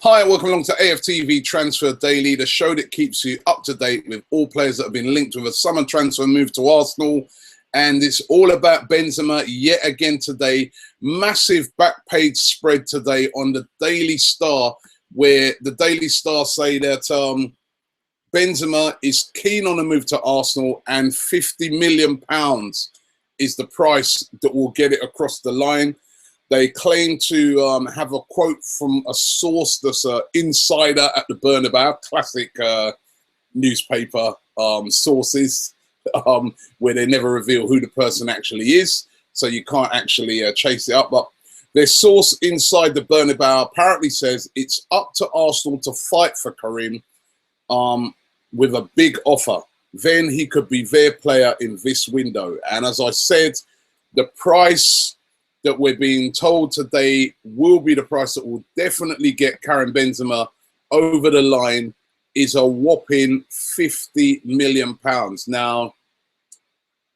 Hi, welcome along to AFTV Transfer Daily, the show that keeps you up to date with all players that have been linked with a summer transfer move to Arsenal. And it's all about Benzema yet again today. Massive back page spread today on the Daily Star, where the Daily Star say that Benzema is keen on a move to Arsenal and £50 million is the price that will get it across the line. They claim to have a quote from a source that's an insider at the Bernabeu, classic newspaper sources, where they never reveal who the person actually is, so you can't actually chase it up. But their source inside the Bernabeu apparently says it's up to Arsenal to fight for Karim with a big offer. Then he could be their player in this window. And as I said, the price that we're being told today will be the price that will definitely get Karim Benzema over the line is a whopping £50 million. Now,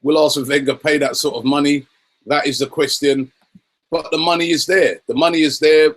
will Arsene Wenger pay that sort of money? That is the question. But the money is there. The money is there.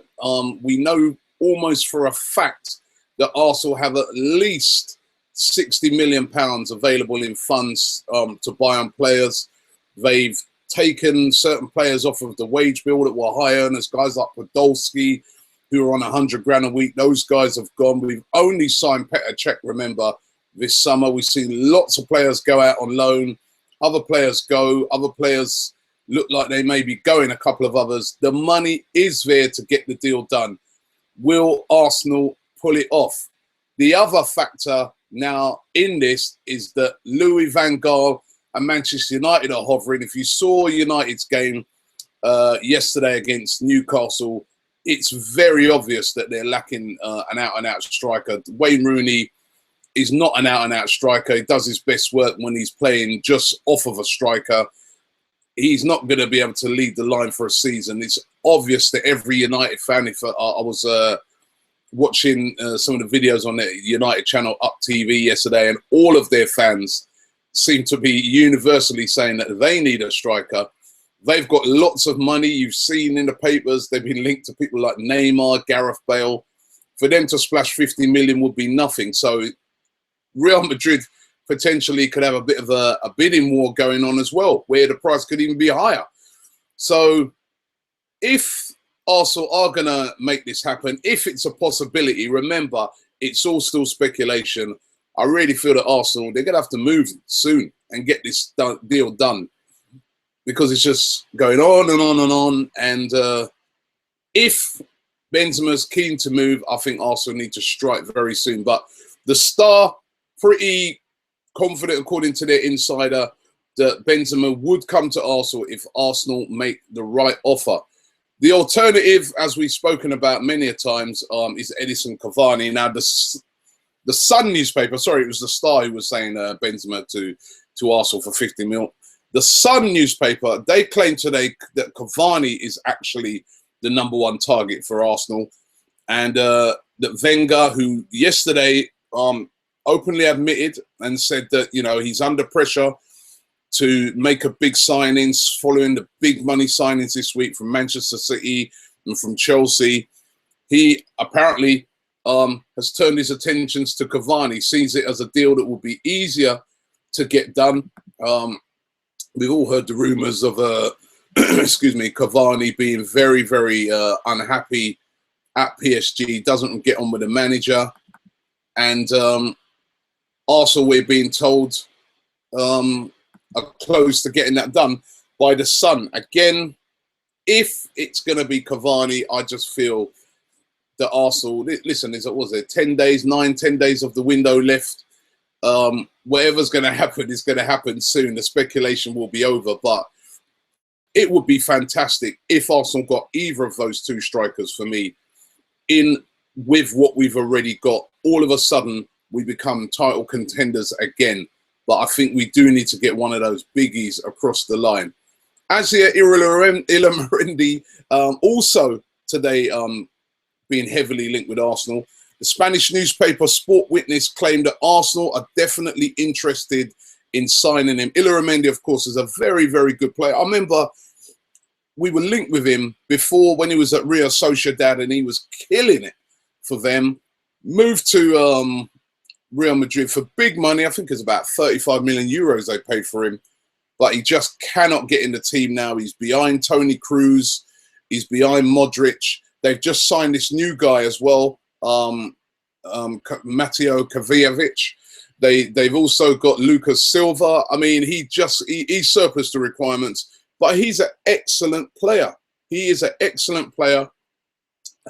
We know almost for a fact that Arsenal have at least £60 million available in funds to buy on players. They've taken certain players off of the wage bill that were high earners, guys like Podolski, who are on 100 grand a week. Those guys have gone. We've only signed Petr Cech, remember, this summer. We've seen lots of players go out on loan. Other players go. Other players look like they may be going, a couple of others. The money is there to get the deal done. Will Arsenal pull it off? The other factor now in this is that Louis van Gaal and Manchester United are hovering. If you saw United's game yesterday against Newcastle, it's very obvious that they're lacking an out-and-out striker. Wayne Rooney is not an out-and-out striker. He does his best work when he's playing just off of a striker. He's not going to be able to lead the line for a season. It's obvious that every United fan, if I was watching some of the videos on the United channel Up TV yesterday, and all of their fans seem to be universally saying that they need a striker. They've got lots of money. You've seen in the papers, they've been linked to people like Neymar, Gareth Bale. For them to splash 50 million would be nothing. So Real Madrid potentially could have a bit of a bidding war going on as well, where the price could even be higher. So if Arsenal are going to make this happen, if it's a possibility, remember, it's all still speculation. I really feel that Arsenal, they're going to have to move soon and get this deal done, because it's just going on and on and on. And if Benzema's keen to move, I think Arsenal need to strike very soon. But the Star, pretty confident, according to their insider, that Benzema would come to Arsenal if Arsenal make the right offer. The alternative, as we've spoken about many a times, is Edison Cavani. Now, the Sun newspaper, sorry, it was the Star who was saying Benzema to Arsenal for 50 mil. The Sun newspaper, they claim today that Cavani is actually the #1 target for Arsenal. And that Wenger, who yesterday openly admitted and said that, you know, he's under pressure to make a big signings following the big money signings this week from Manchester City and from Chelsea. He apparently has turned his attentions to Cavani, sees it as a deal that will be easier to get done. We've all heard the rumours of, excuse me, Cavani being very, very unhappy at PSG, doesn't get on with the manager. And Arsenal, we're being told, are close to getting that done by the Sun. Again, if it's going to be Cavani, I just feel that Arsenal, listen, what was it, 10 days, 10 days of the window left. Whatever's going to happen is going to happen soon. The speculation will be over, but it would be fantastic if Arsenal got either of those two strikers for me in with what we've already got. All of a sudden, we become title contenders again. But I think we do need to get one of those biggies across the line. As here, Illarramendi also today being heavily linked with Arsenal. The Spanish newspaper Sport Witness claimed that Arsenal are definitely interested in signing him. Illarramendi, of course, is a very, very good player. I remember we were linked with him before when he was at Real Sociedad and he was killing it for them. Moved to Real Madrid for big money. I think it's about 35 million euros they paid for him. But he just cannot get in the team now. He's behind Toni Kroos. He's behind Modric. They've just signed this new guy as well, Mateo Kovacic. They've also got Lucas Silva. I mean, he surpassed the requirements, but he's an excellent player. He is an excellent player.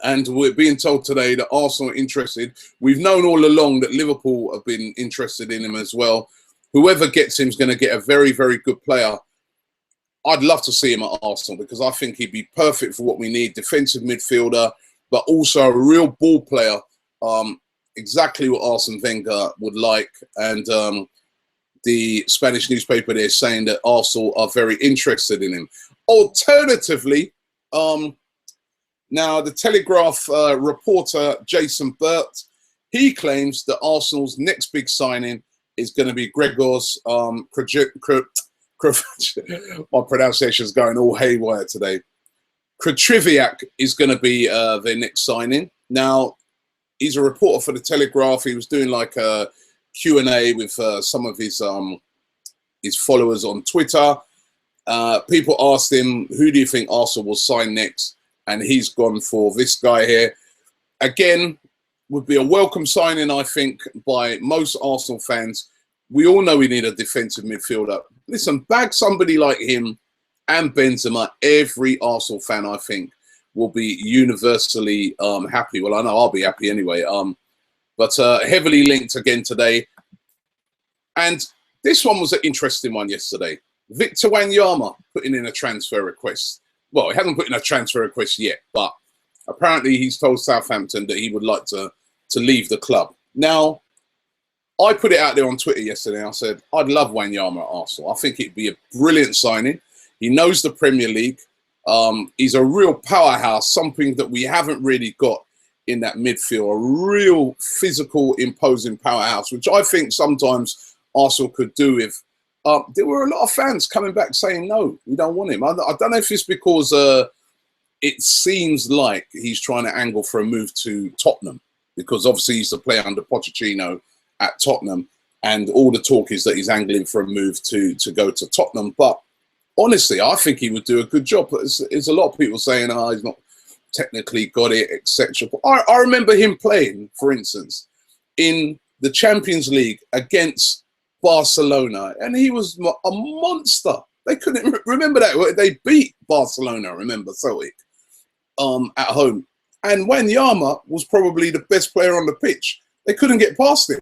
And we're being told today that Arsenal are interested. We've known all along that Liverpool have been interested in him as well. Whoever gets him is going to get a very, very good player. I'd love to see him at Arsenal because I think he'd be perfect for what we need. Defensive midfielder, but also a real ball player. Exactly what Arsene Wenger would like. And the Spanish newspaper there saying that Arsenal are very interested in him. Alternatively, now, the Telegraph reporter, Jason Burt, he claims that Arsenal's next big signing is going to be Gregor's my pronunciation is going all haywire today. Kritriviak is going to be their next signing. Now, he's a reporter for the Telegraph. He was doing like a Q&A with some of his followers on Twitter. People asked him, who do you think Arsenal will sign next? And he's gone for this guy here. Again, would be a welcome signing, I think, by most Arsenal fans. We all know we need a defensive midfielder. Listen, bag somebody like him and Benzema. Every Arsenal fan, I think, will be universally happy. Well, I know I'll be happy anyway. But heavily linked again today. And this one was an interesting one yesterday. Victor Wanyama putting in a transfer request. Well, he hasn't put in a transfer request yet, but apparently he's told Southampton that he would like to leave the club. Now, I put it out there on Twitter yesterday. I said, I'd love Wanyama at Arsenal. I think it'd be a brilliant signing. He knows the Premier League. He's a real powerhouse, something that we haven't really got in that midfield, a real physical, imposing powerhouse, which I think sometimes Arsenal could do with. There were a lot of fans coming back saying, no, we don't want him. I don't know if it's because it seems like he's trying to angle for a move to Tottenham, because obviously he's the player under Pochettino at Tottenham, and all the talk is that he's angling for a move to go to Tottenham. But honestly, I think he would do a good job. There's a lot of people saying, oh, he's not technically got it, etc. I remember him playing, for instance, in the Champions League against Barcelona, and he was a monster. They couldn't remember that. They beat Barcelona, remember, Celtic, at home. And Wanyama was probably the best player on the pitch. They couldn't get past him.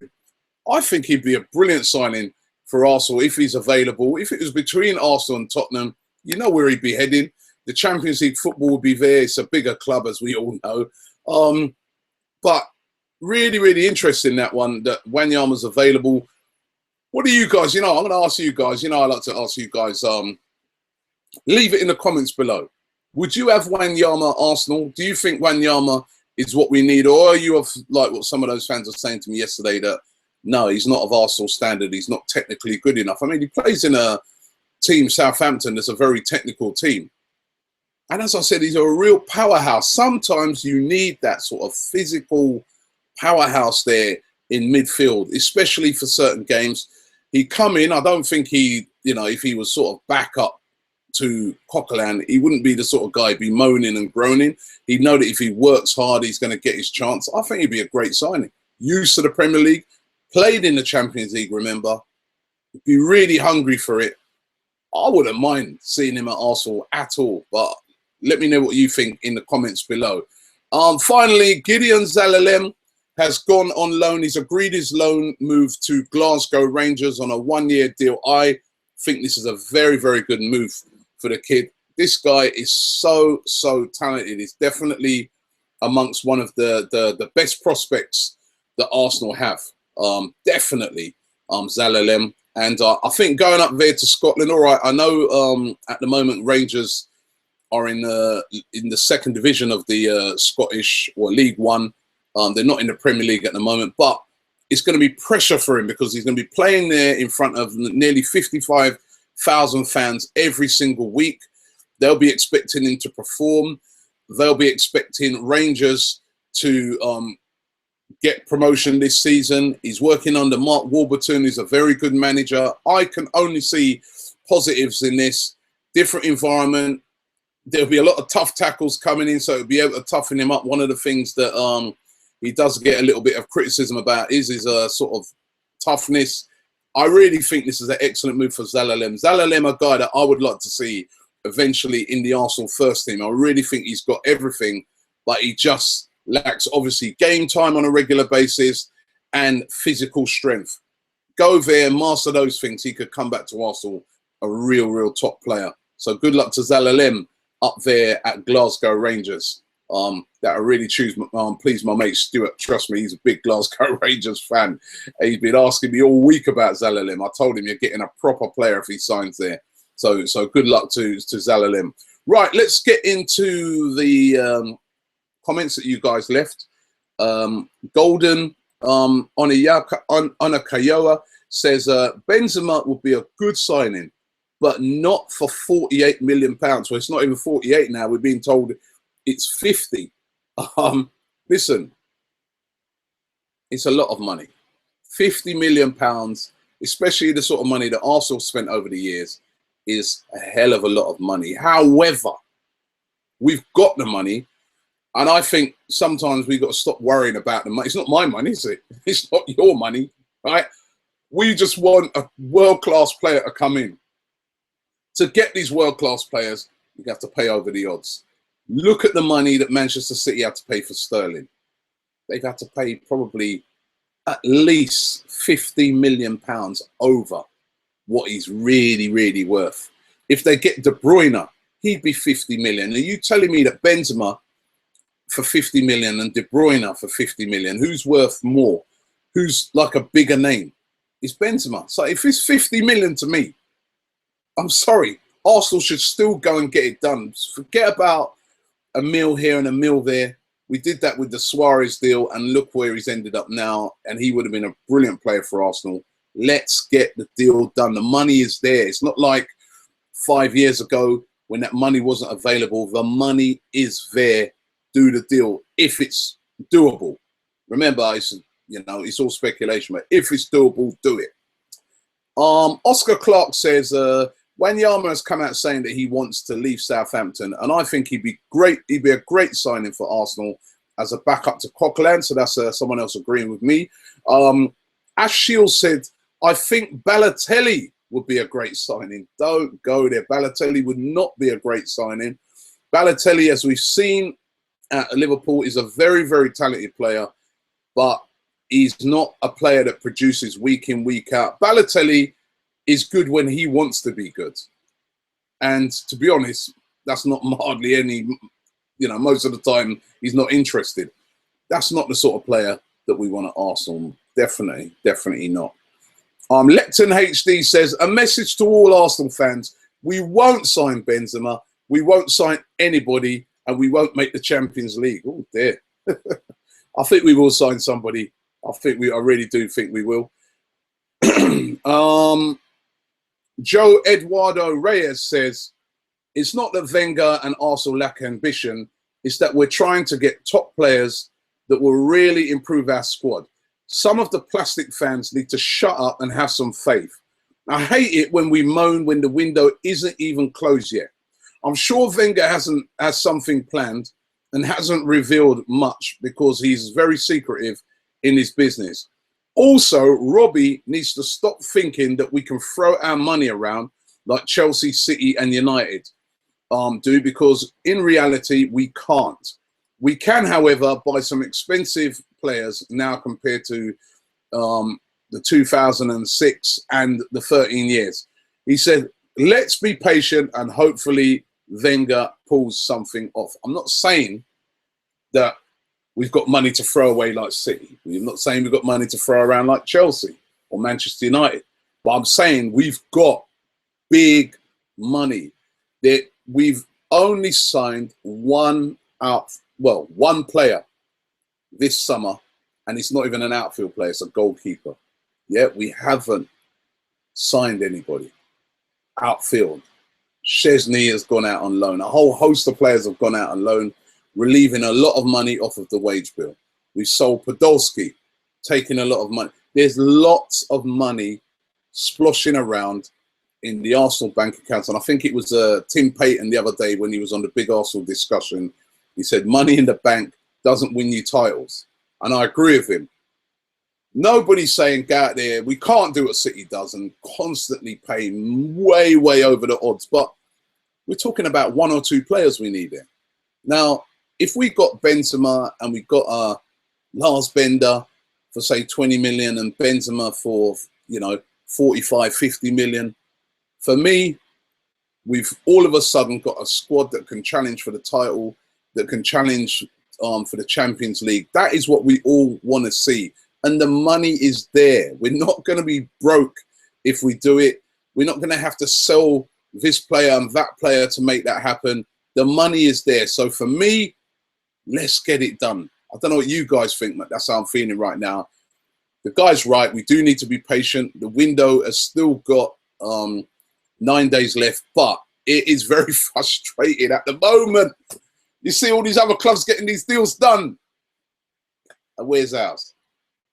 I think he'd be a brilliant signing for Arsenal if he's available. If it was between Arsenal and Tottenham, you know where he'd be heading. The Champions League football would be there. It's a bigger club, as we all know. But really, really interesting, that one, that Wanyama's available. What do you guys, I'm going to ask you guys, I like to ask you guys, leave it in the comments below. Would you have Wanyama at Arsenal? Do you think Wanyama is what we need? Or are you of like what some of those fans are saying to me yesterday, that no, he's not of Arsenal standard. He's not technically good enough. I mean, he plays in a team, Southampton, that's a very technical team. And as I said, he's a real powerhouse. Sometimes you need that sort of physical powerhouse there in midfield, especially for certain games. He'd come in, I don't think he, if he was sort of back up to Coquelin, he wouldn't be the sort of guy he'd be moaning and groaning. He'd know that if he works hard, he's going to get his chance. I think he'd be a great signing. Used to the Premier League, played in the Champions League, remember. Be really hungry for it. I wouldn't mind seeing him at Arsenal at all, but let me know what you think in the comments below. Finally, Gideon Zelalem has gone on loan. He's agreed his loan move to Glasgow Rangers on a one-year deal. I think this is a very, very good move for the kid. This guy is so, so talented. He's definitely amongst one of the best prospects that Arsenal have. Definitely, Zelalem. And I think going up there to Scotland, all right, I know at the moment Rangers are in the second division of the Scottish, or League One. They're not in the Premier League at the moment, but it's going to be pressure for him because he's going to be playing there in front of nearly 55,000 fans every single week. They'll be expecting him to perform. They'll be expecting Rangers to get promotion this season. He's working under Mark Warburton, who's a very good manager. I can only see positives in this. Different environment. There'll be a lot of tough tackles coming in, so it'll be able to toughen him up. One of the things that he does get a little bit of criticism about is his sort of toughness. I really think this is an excellent move for Zelalem. Zelalem, a guy that I would like to see eventually in the Arsenal first team. I really think he's got everything, but he just lacks, obviously, game time on a regular basis and physical strength. Go there, master those things. He could come back to Arsenal a real top player. So good luck to Zelalem up there at Glasgow Rangers. That I really please my mate Stuart. Trust me, he's a big Glasgow Rangers fan. He's been asking me all week about Zelalem. I told him you're getting a proper player if he signs there. So good luck to Zelalem. Right, let's get into the comments that you guys left. Golden Onakayoa says Benzema would be a good signing, but not for £48 million. Well, it's not even 48 now. We're being told it's 50. Listen, it's a lot of money. £50 million, especially the sort of money that Arsenal spent over the years, is a hell of a lot of money. However, we've got the money, and I think sometimes we've got to stop worrying about the money. It's not my money, is it? It's not your money, right? We just want a world-class player to come in. To get these world-class players, you have to pay over the odds. Look at the money that Manchester City had to pay for Sterling. They've had to pay probably at least £50 million over what he's really worth. If they get De Bruyne, he'd be 50 million. Are you telling me that Benzema for 50 million and De Bruyne for 50 million, who's worth more? Who's like a bigger name? It's Benzema. So if it's 50 million to me, I'm sorry, Arsenal should still go and get it done. Forget about a mil here and a mil there. We did that with the Suarez deal, and look where he's ended up now. And he would have been a brilliant player for Arsenal. Let's get the deal done. The money is there. It's not like 5 years ago when that money wasn't available. The money is there. Do the deal if it's doable. Remember, it's all speculation, but if it's doable, do it. Oscar Clark says Wanyama has come out saying that he wants to leave Southampton, and I think he'd be great. He'd be a great signing for Arsenal as a backup to Coquelin. So that's someone else agreeing with me. Ash Shields said, I think Balotelli would be a great signing. Don't go there. Balotelli would not be a great signing. Balotelli, as we've seen at Liverpool, is a very talented player, but he's not a player that produces week in, week out. Balotelli is good when he wants to be good. And to be honest, that's not hardly any, most of the time he's not interested. That's not the sort of player that we want at Arsenal. Definitely not. Lepton HD says, a message to all Arsenal fans. We won't sign Benzema. We won't sign anybody, and we won't make the Champions League. Oh, dear. I think we will sign somebody. I really do think we will. Joe Eduardo Reyes says, it's not that Wenger and Arsenal lack ambition. It's that we're trying to get top players that will really improve our squad. Some of the plastic fans need to shut up and have some faith. I hate it when we moan when the window isn't even closed yet. I'm sure Wenger has something planned and hasn't revealed much because he's very secretive in his business. Also, Robbie needs to stop thinking that we can throw our money around like Chelsea, City and United do, because in reality, we can't. We can, however, buy some expensive players now compared to the 2006 and the 13 years. He said, let's be patient and hopefully Wenger pulls something off. I'm not saying that we've got money to throw away like City. I'm not saying we've got money to throw around like Chelsea or Manchester United. But I'm saying we've got big money. That we've only signed one player this summer, and it's not even an outfield player, it's a goalkeeper. Yeah, we haven't signed anybody. Outfield. Chesney has gone out on loan. A whole host of players have gone out on loan, relieving a lot of money off of the wage bill. We sold Podolski, taking a lot of money. There's lots of money sploshing around in the Arsenal bank accounts. And I think it was Tim Payton the other day when he was on the big Arsenal discussion. He said, money in the bank doesn't win you titles. And I agree with him. Nobody's saying go out there. We can't do what City does and constantly pay way, way over the odds. But we're talking about 1 or 2 players we need there. Now, if we got Benzema and we got Lars Bender for, say, 20 million and Benzema for, 45, 50 million, for me, we've all of a sudden got a squad that can challenge for the title, that can challenge for the Champions League. That is what we all want to see. And the money is there. We're not going to be broke if we do it. We're not going to have to sell this player and that player to make that happen. The money is there. So for me, let's get it done. I don't know what you guys think, but that's how I'm feeling right now. The guy's right. We do need to be patient. The window has still got 9 days left, but it is very frustrating at the moment. You see all these other clubs getting these deals done. And where's ours?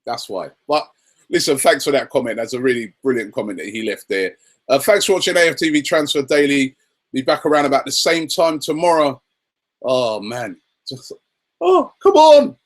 That's why. But listen, thanks for that comment. That's a really brilliant comment that he left there. Thanks for watching AFTV Transfer Daily. Be back around about the same time tomorrow. Oh, man. Oh, come on.